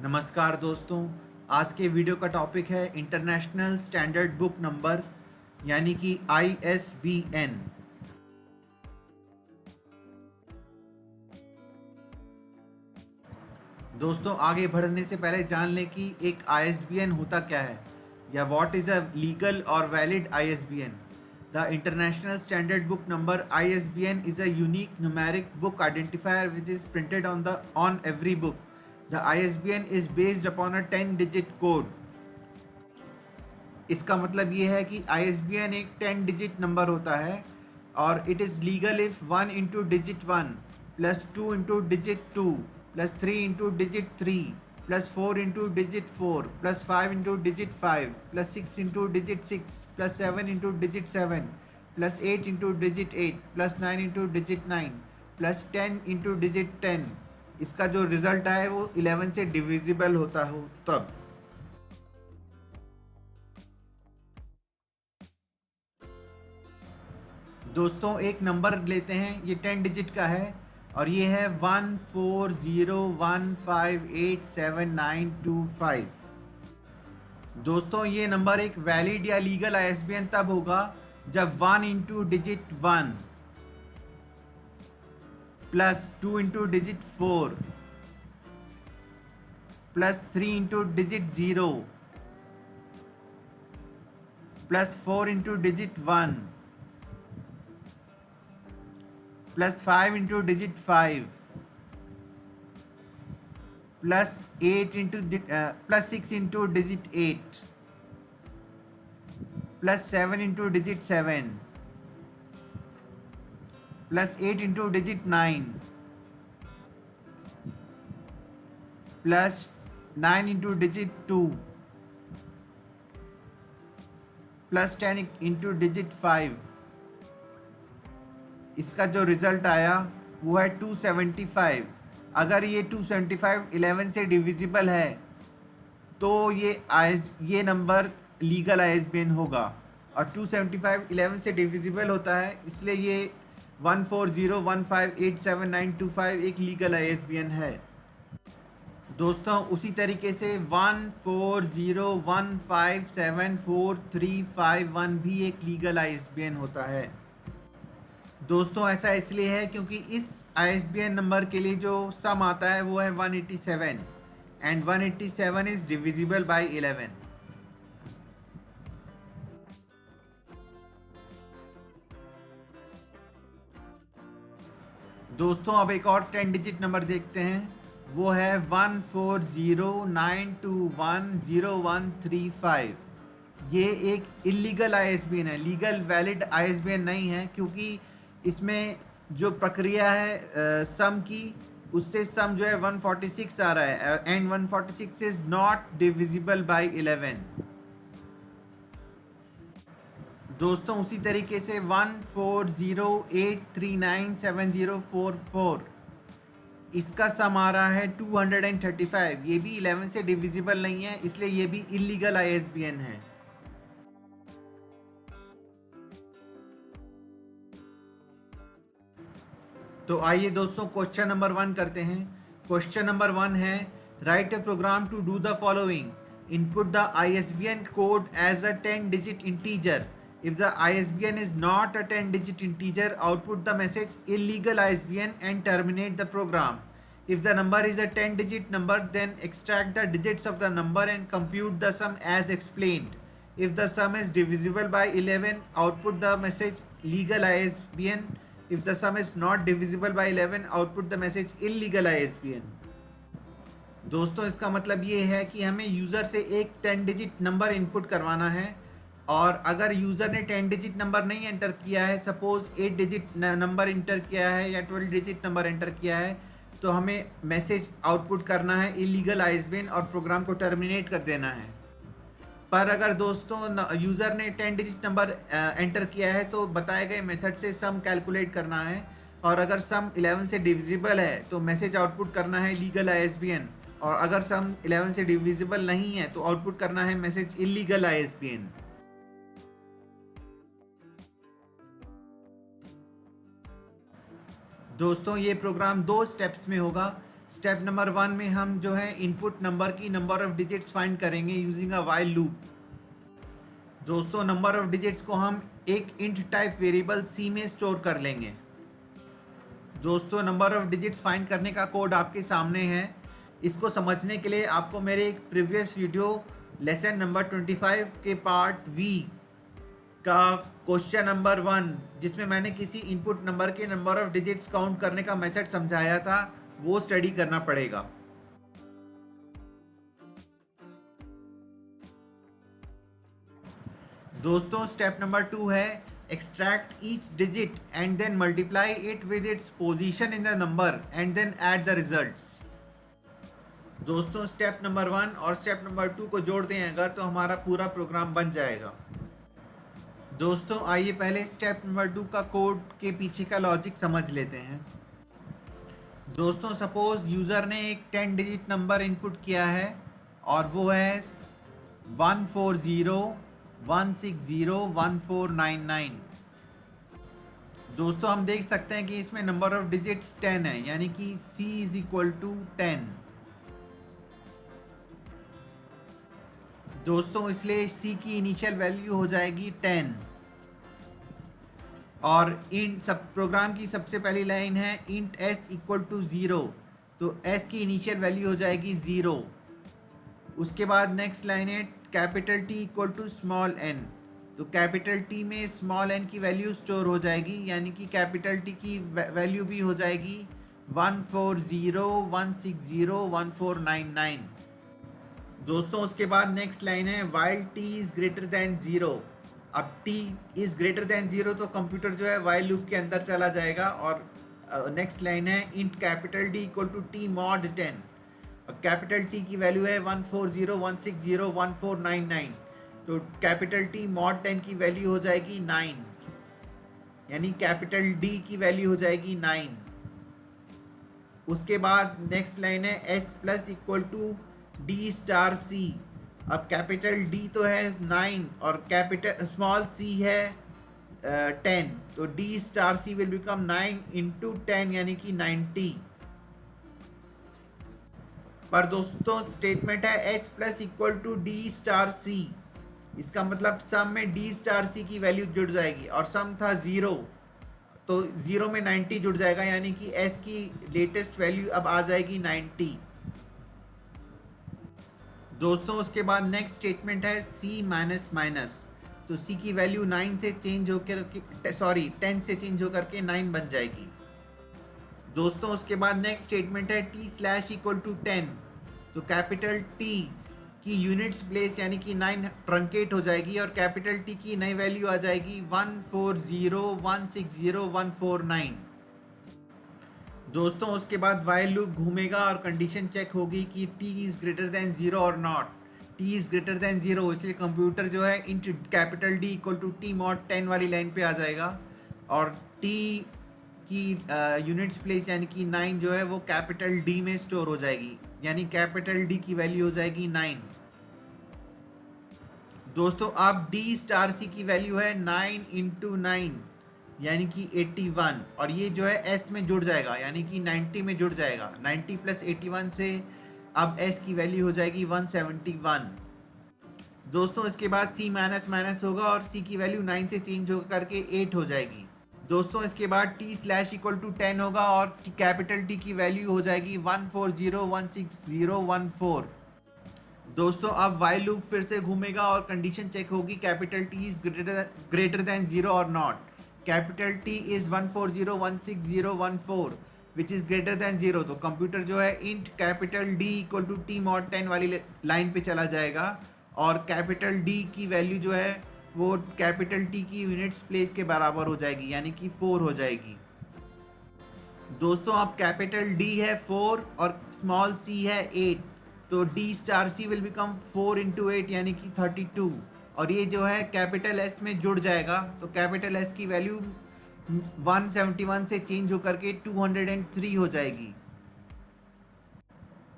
नमस्कार दोस्तों। आज के वीडियो का टॉपिक है इंटरनेशनल स्टैंडर्ड बुक नंबर यानी कि ISBN। दोस्तों, आगे बढ़ने से पहले जान लें कि एक ISBN होता क्या है या व्हाट इज़ अ लीगल और valid ISBN। The international standard book number ISBN is a unique numeric book identifier which is printed on every book. The ISBN is based upon a 10-digit code. इसका मतलब ये है कि ISBN एक 10 digit number होता है और it is legal if 1 into digit 1 plus 2 into digit 2 plus 3 into digit 3 plus 4 into digit 4 plus 5 into digit 5 plus 6 into digit 6 plus 7 into digit 7 plus 8 into digit 8 plus 9 into digit 9 plus 10 into digit 10। इसका जो result आए वो 11 से divisible होता हो तब। दोस्तों, एक नंबर लेते हैं, ये 10 डिजिट का है और ये है 1401587925। दोस्तों, ये नंबर एक वैलिड या लीगल ISBN तब होगा जब 1 into digit 1 plus 2 into digit 4 plus 3 into digit 0 plus 4 into digit 1 plus 5 into digit 5 plus 8 into plus 6 into digit 8 plus 7 into digit 7 plus 8 into digit 9 plus 9 into digit 2 plus 10 into digit 5। इसका जो result आया वो है 275। अगर ये 275 11 से divisible है तो ये नंबर लीगल ISBN होगा और 275 11 से डिविजिबल होता है, इसलिए ये 1401587925 एक लीगल ISBN है। दोस्तों, उसी तरीके से 1401574351 भी एक लीगल ISBN होता है। दोस्तों, ऐसा इसलिए है क्योंकि इस ISBN नंबर के लिए जो सम आता है वो है 187 एंड 187 इज डिविजिबल बाय 11। दोस्तों, अब एक और 10 डिजिट नंबर देखते हैं, वो है 1409210135। ये एक इलीगल ISBN है, लीगल वैलिड ISBN नहीं है, क्योंकि इसमें जो प्रक्रिया है सम की, उससे सम जो है 146 आ रहा है and 146 is not divisible by 11। दोस्तों, उसी तरीके से 1408397044, इसका सम आ रहा है 235। ये भी 11 से डिविजिबल नहीं है, इसलिए ये भी इलीगल ISBN है। तो आइए दोस्तों, क्वेश्चन नंबर 1 करते हैं। क्वेश्चन नंबर 1 है, write a program to do the following. Input the ISBN code as a 10 digit integer. If the ISBN is not a 10-digit integer, output the message illegal ISBN and terminate the program. If the number is a 10-digit number, then extract the digits of the number and compute the sum as explained. If the sum is divisible by 11, output the message legal ISBN. If the sum is not divisible by 11, output the message illegal ISBN. दोस्तों, इसका मतलब ये है कि हमें user से एक 10 digit number input करवाना है और अगर यूज़र ने 10 डिजिट नंबर नहीं एंटर किया है, सपोज़ 8 डिजिट नंबर एंटर किया है या 12 डिजिट नंबर एंटर किया है, तो हमें मैसेज आउटपुट करना है इलीगल ISBN और प्रोग्राम को टर्मिनेट कर देना है। पर अगर दोस्तों यूज़र ने 10 डिजिट नंबर एंटर किया है तो बताए गए मेथड से सम कैलकुलेट करना है और अगर सम 11 से डिविजिबल है तो मैसेज आउटपुट करना है लीगल ISBN, और अगर सम 11 से डिविजिबल नहीं है तो आउटपुट करना है मैसेज इलीगल ISBN। दोस्तों, ये प्रोग्राम 2 स्टेप्स में होगा। स्टेप नंबर 1 में हम जो है इनपुट नंबर की नंबर ऑफ डिजिट्स फाइंड करेंगे यूजिंग अ वाइल लूप। दोस्तों नंबर ऑफ डिजिट्स को हम एक इंट टाइप वेरिएबल सी में स्टोर कर लेंगे। दोस्तों नंबर ऑफ डिजिट्स फाइंड करने का कोड आपके सामने है। इसको समझने के लिए आपको मेरे एक प्रीवियस वीडियो लेसन नंबर 25 के पार्ट वी का क्वेश्चन नंबर 1, जिसमें मैंने किसी इनपुट नंबर के नंबर ऑफ डिजिट्स काउंट करने का मेथड समझाया था, वो स्टडी करना पड़ेगा। दोस्तों स्टेप नंबर 2 है extract each digit and then multiply it with its position in the number and then add the results. दोस्तों स्टेप नंबर 1 और स्टेप नंबर 2 को जोड़ते हैं अगर, तो हमारा पूरा प्रोग्राम बन जाएगा। दोस्तों आइए पहले स्टेप नंबर 2 का कोड के पीछे का लॉजिक समझ लेते हैं। दोस्तों सपोज यूज़र ने एक 10 डिजिट नंबर इनपुट किया है और वो है 14016014999। दोस्तों हम देख सकते हैं कि इसमें नंबर ऑफ डिजिट्स 10 है, यानी कि C इज इक्वल टू 10। दोस्तों इसलिए C की इनिशियल वैल्यू हो जाएगी 10 और इंट सब प्रोग्राम की सबसे पहली लाइन है इंट S इक्वल टू 0, तो S की इनिशियल वैल्यू हो जाएगी 0। उसके बाद नेक्स्ट लाइन है capital T equal to small n, तो कैपिटल T में स्मॉल n की वैल्यू स्टोर हो जाएगी, यानी कि कैपिटल T की वैल्यू भी हो जाएगी 14016014999। दोस्तों उसके बाद नेक्स्ट लाइन है while T is greater than 0। अब T इज़ ग्रेटर दैन 0 तो कंप्यूटर जो है वाइल लूप के अंदर चला जाएगा। और नेक्स्ट लाइन है int capital D equal to T mod 10। Capital T की वैल्यू है 14016014999, तो कैपिटल T मॉड 10 की वैल्यू हो जाएगी 9, यानी कैपिटल D की वैल्यू हो जाएगी 9। उसके बाद नेक्स्ट लाइन है S plus equal to D star C। अब कैपिटल D तो है 9 और कैपिटल स्मॉल c है 10, तो D star C will become 9 into 10 यानी कि 90। पर दोस्तों स्टेटमेंट है S plus equal to D star C, इसका मतलब सम में D स्टार C की वैल्यू जुड़ जाएगी और सम था 0, तो 0 में 90 जुड़ जाएगा, यानी कि S की लेटेस्ट वैल्यू अब आ जाएगी 90। दोस्तों उसके बाद नेक्स्ट स्टेटमेंट है C माइनस माइनस, तो C की वैल्यू 9 से चेंज होकर 10 से चेंज होकर के 9 बन जाएगी। दोस्तों उसके बाद नेक्स्ट स्टेटमेंट है T स्लैश इक्वल टू 10, तो कैपिटल T की यूनिट्स प्लेस यानी कि 9 ट्रंकेट हो जाएगी और कैपिटल T की नई वैल्यू आ जाएगी 140160149। दोस्तों उसके बाद वाइल लूप घूमेगा और कंडीशन चेक होगी कि T इज़ ग्रेटर दैन 0 और not. T is greater than 0, इसलिए कंप्यूटर जो है int capital D equal to T mod 10 वाली लाइन पे आ जाएगा और T की यूनिट्स प्लेस यानी कि 9 जो है वो कैपिटल D में स्टोर हो जाएगी, यानी कैपिटल D की वैल्यू हो जाएगी 9। दोस्तों अब D स्टार C की वैल्यू है 9 इंटू 9 यानी कि 81, और ये जो है S में जुड़ जाएगा यानी कि 90 में जुड़ जाएगा। 90 प्लस 81 से अब S की वैल्यू हो जाएगी 171। दोस्तों इसके बाद C माइनस माइनस होगा और C की वैल्यू 9 से चेंज होकर करके 8 हो जाएगी। दोस्तों इसके बाद T स्लैश इक्वल टू 10 होगा और कैपिटल T की वैल्यू हो जाएगी 140160114। दोस्तों अब वाइल लूप फिर से घूमेगा और कंडीशन चेक होगी capital T is greater than 0 और not. Capital T is 140160114 which is greater than 0, तो कंप्यूटर जो है int capital D equal to T mod 10 वाली लाइन पे चला जाएगा और कैपिटल D की वैल्यू जो है वो कैपिटल T की यूनिट्स प्लेस के बराबर हो जाएगी, यानी कि 4 हो जाएगी। दोस्तों अब कैपिटल D है 4 और स्मॉल c है 8, तो D star C will become 4 into 8 यानी कि 32, और ये जो है कैपिटल S में जुड़ जाएगा, तो कैपिटल S की वैल्यू 171 से चेंज होकर के 203 हो जाएगी।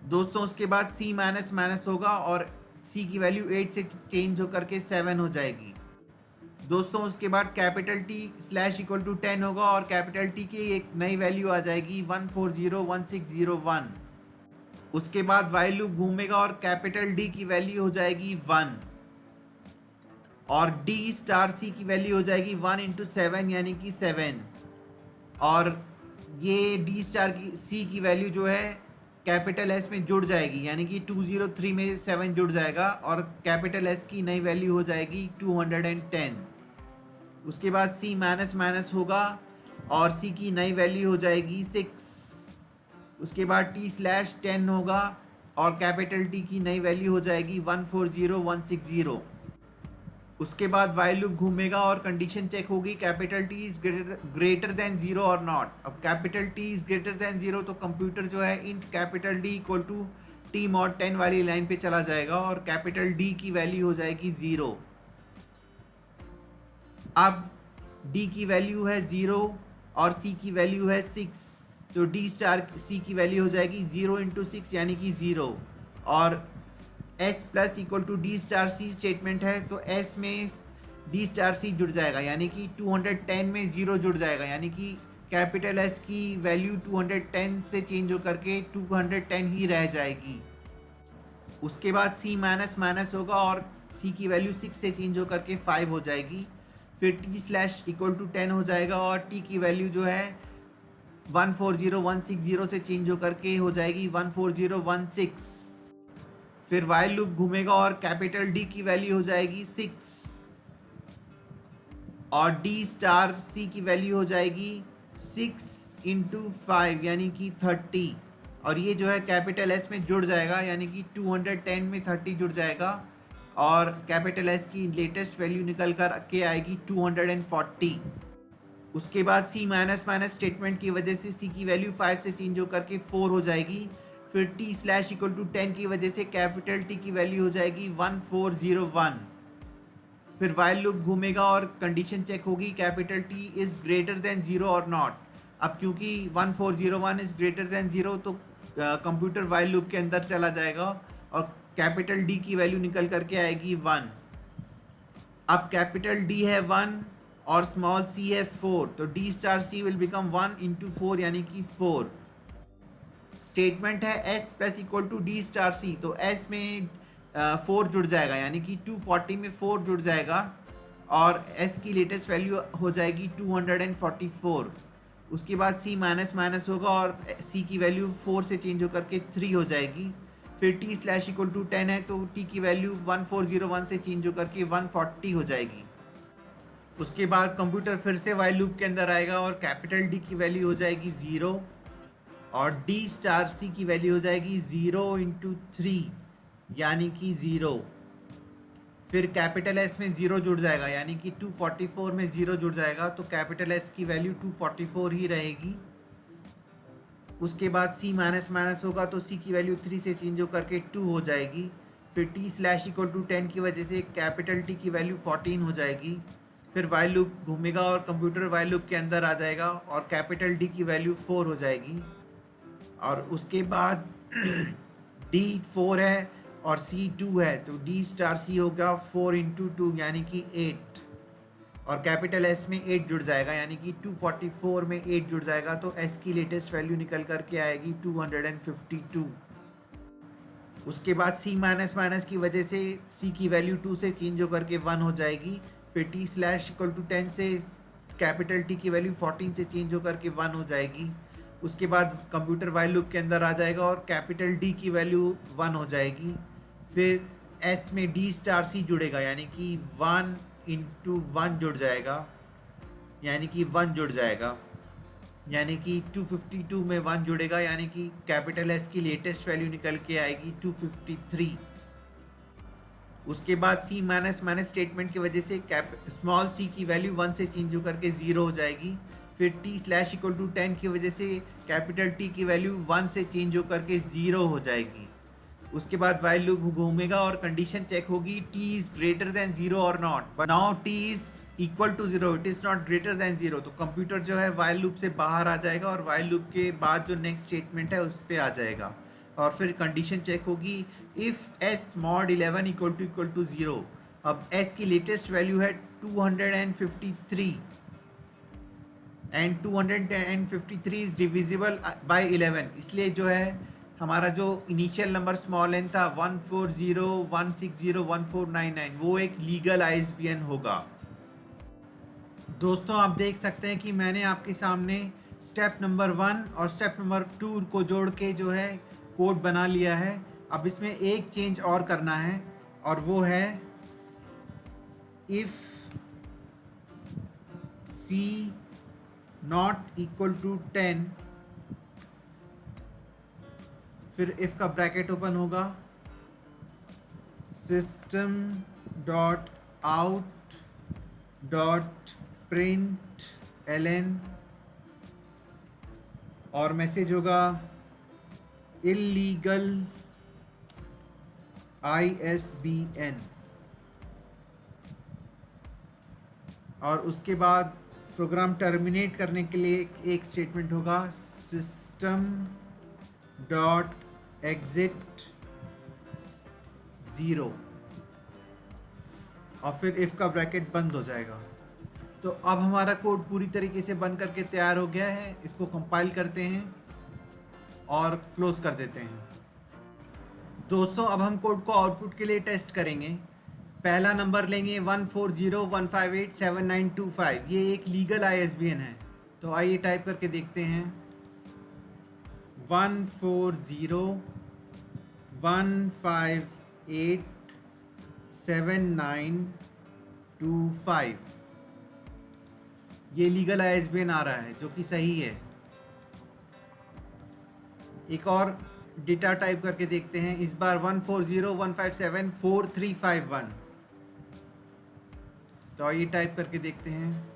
दोस्तों उसके बाद C माइनस माइनस होगा और C की वैल्यू 8 से चेंज होकर के 7 हो जाएगी। दोस्तों उसके बाद capital T slash equal to 10 होगा और कैपिटल T की एक नई वैल्यू आ जाएगी 1401601। उसके बाद वाइल लूप घूमेगा और कैपिटल डी की वैल्यू हो जाएगी 1 और डी स्टार सी की वैल्यू हो जाएगी 1 इंटू 7 यानी कि 7 और ये डी स्टार की सी की वैल्यू जो है कैपिटल एस में जुड़ जाएगी यानी कि 203 में 7 जुड़ जाएगा और कैपिटल एस की नई वैल्यू हो जाएगी 210। उसके बाद सी माइनस माइनस होगा और सी की नई वैल्यू हो जाएगी 6। उसके बाद टी स्लैश 10 होगा और कैपिटल टी की नई वैल्यू हो जाएगी 140160। उसके बाद वाइल लूप घूमेगा और कंडीशन चेक होगी capital T is greater than 0 और नॉट। अब capital T is greater than 0 तो कंप्यूटर जो है int capital D equal to T mod 10 वाली लाइन पे चला जाएगा और कैपिटल डी की वैल्यू हो जाएगी 0। अब डी की वैल्यू है 0 और सी की वैल्यू है 6 तो डी स्टार सी की वैल्यू हो जाएगी 0 इंटू 6 यानी कि 0 और S plus equal to D star C statement है तो एस में डी स्टार सी जुड़ जाएगा यानी कि 210 में 0 जुड़ जाएगा यानी कि कैपिटल एस की वैल्यू 210 से चेंज हो करके 210 ही रह जाएगी। उसके बाद सी माइनस माइनस होगा और सी की वैल्यू 6 से चेंज हो करके 5 हो जाएगी। फिर टी स्लैश इक्वल टू 10 हो जाएगा और टी की वैल्यू जो है 140160 से चेंज हो करके हो जाएगी 14016। फिर वाइल लूप घूमेगा और कैपिटल डी की वैल्यू हो जाएगी 6 और डी स्टार सी की वैल्यू हो जाएगी 6 इंटू 5 यानी कि 30 और ये जो है कैपिटल एस में जुड़ जाएगा यानी कि 210 में 30 जुड़ जाएगा और कैपिटल एस की लेटेस्ट वैल्यू निकल कर के आएगी 240। उसके बाद सी माइनस माइनस स्टेटमेंट की वजह से सी की वैल्यू 5 से चेंज होकर के 4 हो जाएगी। फिर टी स्लैश इक्वल टू 10 की वजह से कैपिटल टी की वैल्यू हो जाएगी 1401। फिर वाइल लूप घूमेगा और कंडीशन चेक होगी capital T is greater than 0 और नॉट। अब क्योंकि 1401 इज ग्रेटर देन 0 तो कंप्यूटर वाइल लूप के अंदर चला जाएगा और कैपिटल डी की वैल्यू निकल करके आएगी 1। अब कैपिटल डी है 1 और स्मॉल सी है 4 तो D star C will become 1 into 4 यानी कि 4। स्टेटमेंट है S plus equal to D star C तो एस में 4 जुड़ जाएगा यानी कि 240 में 4 जुड़ जाएगा और एस की लेटेस्ट वैल्यू हो जाएगी 244। उसके बाद सी माइनस माइनस होगा और सी की वैल्यू 4 से चेंज होकर के 3 हो जाएगी। फिर टी स्लैश इक्वल टू 10 है तो टी की वैल्यू 1401 से चेंज होकर के 140 हो जाएगी। उसके बाद कंप्यूटर फिर से वाइल लूप के अंदर आएगा और कैपिटल डी की वैल्यू हो जाएगी 0 और डी स्टार सी की वैल्यू हो जाएगी 0 इंटू 3 यानी कि 0। फिर कैपिटल एस में 0 जुड़ जाएगा यानी कि 244 में 0 जुड़ जाएगा तो कैपिटल एस की वैल्यू 244 ही रहेगी। उसके बाद सी माइनस माइनस होगा तो सी की वैल्यू 3 से चेंज होकर के 2 हो जाएगी। फिर टी स्लैश इक्वल टू 10 की वजह से कैपिटल टी की वैल्यू 14 हो जाएगी। फिर वाइल लूप घूमेगा और कंप्यूटर वाइल लूप के अंदर आ जाएगा और कैपिटल डी की वैल्यू 4 हो जाएगी और उसके बाद डी 4 है और सी 2 है तो डी स्टार सी होगा 4 इंटू 2 यानी कि 8 और कैपिटल एस में 8 जुड़ जाएगा यानी कि 244 में 8 जुड़ जाएगा तो एस की लेटेस्ट वैल्यू निकल करके आएगी 252। उसके बाद सी माइनस माइनस की वजह से सी की वैल्यू 2 से चेंज होकर के 1 हो जाएगी। फिर टी स्लैश इक्वल टू 10 से कैपिटल टी की वैल्यू 14 से चेंज होकर के 1 हो जाएगी। उसके बाद कंप्यूटर वाइल लूप के अंदर आ जाएगा और कैपिटल डी की वैल्यू 1 हो जाएगी। फिर एस में डी स्टार सी जुड़ेगा यानी कि 1 इंटू 1 जुड़ जाएगा यानी कि 1 जुड़ जाएगा यानी कि 252 में 1 जुड़ेगा यानी कि कैपिटल एस की लेटेस्ट वैल्यू निकल के आएगी 253। उसके बाद सी माइनस माइनस स्टेटमेंट की वजह से स्मॉल सी की वैल्यू 1 से चेंज होकर के 0 हो जाएगी। फिर टी स्लैश इक्वल टू 10 की वजह से कैपिटल टी की वैल्यू 1 से चेंज होकर के 0 हो जाएगी। उसके बाद वाइल लूप घूमेगा और कंडीशन चेक होगी टी इज ग्रेटर देन 0 और नॉट, but now T is equal to 0, it is not greater than 0। तो कंप्यूटर जो है वाइल लूप से बाहर आ जाएगा और वाइल लूप के बाद जो नेक्स्ट स्टेटमेंट है उस पर आ जाएगा और फिर कंडीशन चेक होगी if S mod 11 equal to 0। अब एस की लेटेस्ट वैल्यू है 253 एंड 253 इज डिविजिबल बाय 11, इसलिए जो है हमारा जो इनिशियल नंबर स्मॉल एन था 14016014999 वो एक लीगल ISBN होगा। दोस्तों आप देख सकते हैं कि मैंने आपके सामने स्टेप नंबर 1 और स्टेप नंबर 2 को जोड़ के जो है कोड बना लिया है। अब इसमें एक चेंज और करना है और वो है if C not equal to 10, फिर इफ़ का ब्रैकेट ओपन होगा, system dot out dot print ln और मैसेज होगा इल्लीगल ISBN और उसके बाद प्रोग्राम टर्मिनेट करने के लिए एक स्टेटमेंट होगा सिस्टम डॉट एग्जिट 0 और फिर इफ़ का ब्रैकेट बंद हो जाएगा। तो अब हमारा कोड पूरी तरीके से बन करके तैयार हो गया है। इसको कंपाइल करते हैं और क्लोज कर देते हैं। दोस्तों अब हम कोड को आउटपुट के लिए टेस्ट करेंगे। पहला नंबर लेंगे 140158792 ये एक लीगल ISBN है। तो आइए टाइप करके देखते हैं 140158792 ये लीगल ISBN आ रहा है जो कि सही है। एक और डेटा टाइप करके देखते हैं, इस बार 14015743551। तो आइए टाइप करके देखते हैं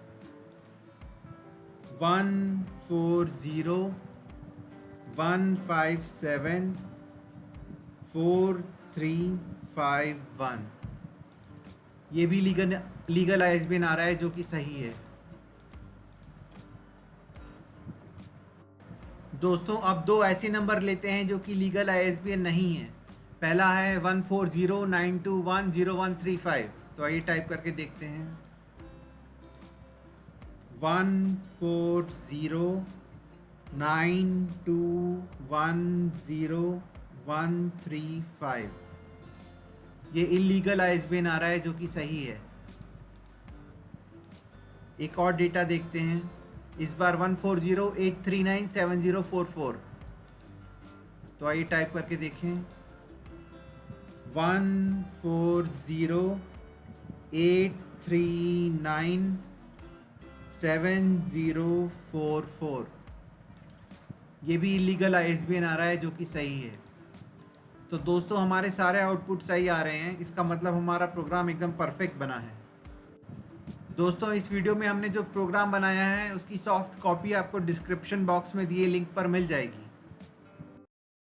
14015743551 ये भी लीगल ISBN आ रहा है जो कि सही है। दोस्तों अब दो ऐसे नंबर लेते हैं जो कि लीगल ISBN नहीं है। पहला है 14092100135। तो आइए टाइप करके देखते हैं 14092100135 ये इल्लीगल ISBN आ रहा है जो कि सही है। एक और डेटा देखते हैं, इस बार 14083970444। तो आइए टाइप करके देखें 14083970444 ये भी इलीगल ISBN आ रहा है जो कि सही है। तो दोस्तों हमारे सारे आउटपुट सही आ रहे हैं, इसका मतलब हमारा प्रोग्राम एकदम परफेक्ट बना है। दोस्तों इस वीडियो में हमने जो प्रोग्राम बनाया है उसकी सॉफ्ट कॉपी आपको डिस्क्रिप्शन बॉक्स में दिए लिंक पर मिल जाएगी।